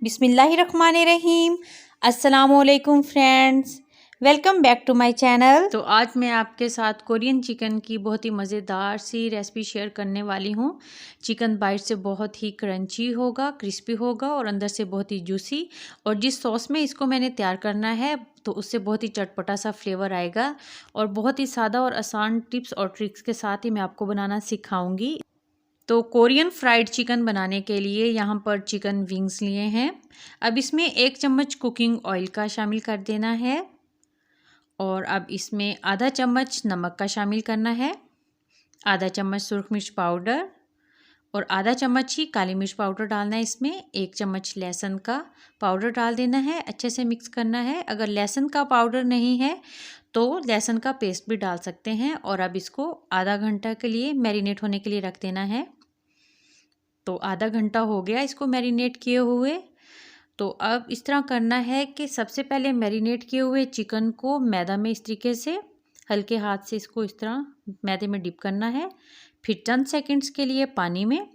बिस्मिल्लाहिर्रहमानिर्रहीम। अस्सलामुअलैकुम friends, welcome back to my channel. तो आज मैं आपके साथ कोरियन चिकन की बहुत ही मज़ेदार सी रेसिपी शेयर करने वाली हूँ। चिकन बाइट से बहुत ही क्रंची होगा, क्रिस्पी होगा और अंदर से बहुत ही जूसी। और जिस सॉस में इसको मैंने तैयार करना है तो उससे बहुत ही चटपटा सा फ्लेवर आएगा। और बहुत ही सादा और आसान टिप्स और ट्रिक्स के साथ ही मैं आपको बनाना सिखाऊंगी। तो कोरियन फ्राइड चिकन बनाने के लिए यहाँ पर चिकन विंग्स लिए हैं। अब इसमें 1 चम्मच कुकिंग ऑयल का शामिल कर देना है और अब इसमें आधा चम्मच नमक का शामिल करना है, आधा चम्मच सुरख मिर्च पाउडर और आधा चम्मच ही काली मिर्च पाउडर डालना है। इसमें 1 चम्मच लहसुन का पाउडर डाल देना है, अच्छे से मिक्स करना है। अगर लहसुन का पाउडर नहीं है तो लहसुन का पेस्ट भी डाल सकते हैं। और अब इसको आधा घंटा के लिए मैरिनेट होने के लिए रख देना है। तो आधा घंटा हो गया इसको मैरिनेट किए हुए। तो अब इस तरह करना है कि सबसे पहले मैरिनेट किए हुए चिकन को मैदा में इस तरीके से हल्के हाथ से इसको इस तरह मैदे में डिप करना है, फिर 10 सेकंड्स के लिए पानी में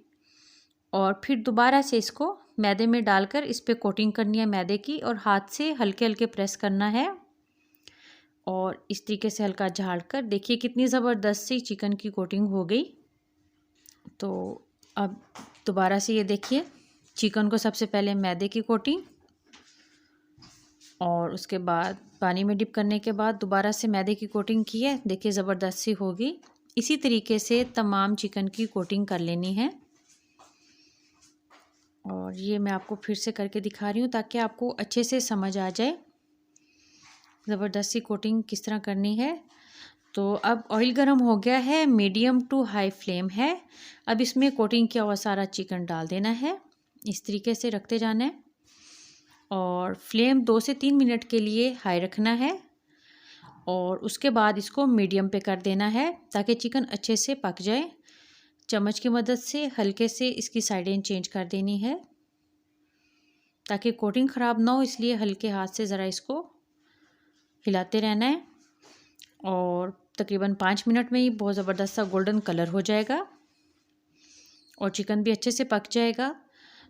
और फिर दोबारा से इसको मैदे में डालकर इस पर कोटिंग करनी है मैदे की और हाथ से हल्के हल्के प्रेस करना है। और इस तरीके से हल्का झाड़ कर देखिए कितनी ज़बरदस्त सी चिकन की कोटिंग हो गई। तो अब दोबारा से ये देखिए चिकन को सबसे पहले मैदे की कोटिंग और उसके बाद पानी में डिप करने के बाद दोबारा से मैदे की कोटिंग की है। देखिए ज़बरदस्त सी होगी। इसी तरीके से तमाम चिकन की कोटिंग कर लेनी है। और ये मैं आपको फिर से करके दिखा रही हूँ ताकि आपको अच्छे से समझ आ जाए ज़बरदस्त सी कोटिंग किस तरह करनी है। तो अब ऑयल गरम हो गया है, मीडियम टू हाई फ्लेम है। अब इसमें कोटिंग किया हुआ सारा चिकन डाल देना है, इस तरीके से रखते जाना है और फ्लेम 2 से 3 मिनट के लिए हाई रखना है। और उसके बाद इसको मीडियम पे कर देना है ताकि चिकन अच्छे से पक जाए। चम्मच की मदद से हल्के से इसकी साइडें चेंज कर देनी है ताकि कोटिंग ख़राब ना हो, इसलिए हल्के हाथ से ज़रा इसको हिलाते रहना है। और तकरीबन 5 मिनट में ही बहुत ज़बरदस्त सा गोल्डन कलर हो जाएगा और चिकन भी अच्छे से पक जाएगा।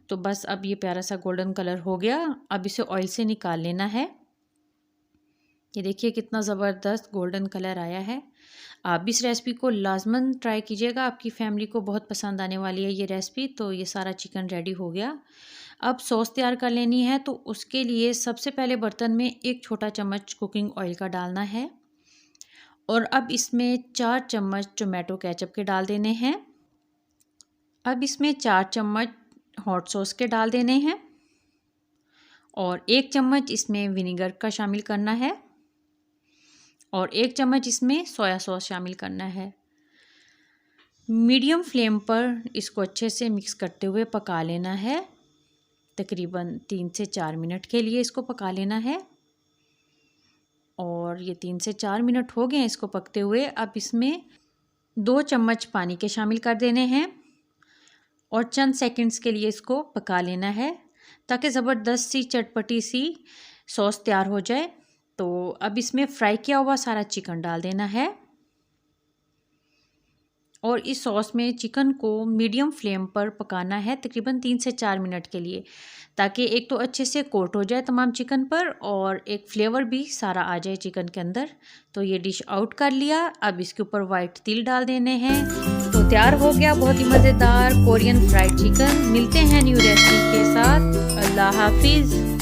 तो बस अब ये प्यारा सा गोल्डन कलर हो गया। अब इसे ऑयल से निकाल लेना है। ये देखिए कितना ज़बरदस्त गोल्डन कलर आया है। आप भी इस रेसिपी को लाजमन ट्राई कीजिएगा, आपकी फैमिली को बहुत पसंद आने वाली है ये रेसिपी। तो ये सारा चिकन रेडी हो गया। अब सॉस तैयार कर लेनी है। तो उसके लिए सबसे पहले बर्तन में 1 छोटा चम्मच कुकिंग ऑयल का डालना है और अब इसमें 4 चम्मच टोमेटो केचप के डाल देने हैं। अब इसमें 4 चम्मच हॉट सॉस के डाल देने हैं और 1 चम्मच इसमें विनेगर का शामिल करना है और 1 चम्मच इसमें सोया सॉस शामिल करना है। मीडियम फ्लेम पर इसको अच्छे से मिक्स करते हुए पका लेना है। तकरीबन 3 से 4 मिनट के लिए इसको पका लेना है। और ये 3 से 4 मिनट हो गए हैं इसको पकते हुए। अब इसमें 2 चम्मच पानी के शामिल कर देने हैं और चंद सेकंड्स के लिए इसको पका लेना है ताकि ज़बरदस्त सी चटपटी सी सॉस तैयार हो जाए। तो अब इसमें फ्राई किया हुआ सारा चिकन डाल देना है और इस सॉस में चिकन को मीडियम फ्लेम पर पकाना है तकरीबन 3 से 4 मिनट के लिए ताकि एक तो अच्छे से कोट हो जाए तमाम चिकन पर और एक फ्लेवर भी सारा आ जाए चिकन के अंदर। तो ये डिश आउट कर लिया। अब इसके ऊपर वाइट तिल डाल देने हैं। तो तैयार हो गया बहुत ही मज़ेदार कोरियन फ्राइड चिकन। मिलते हैं न्यू रेसिपी के साथ। अल्लाह हाफिज़।